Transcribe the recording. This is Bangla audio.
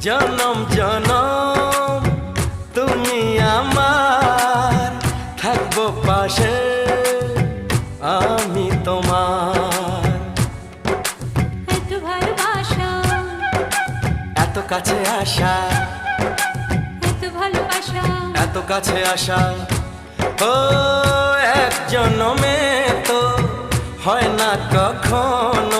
জনম জনম তুমি আমার, থাকবো পাশে আমি তোমার। এত ভালোবাসা, এত কাছে আসা, এত ভালোবাসা, এত কাছে আসা, ও এক জনমে তো হয় না কখনো।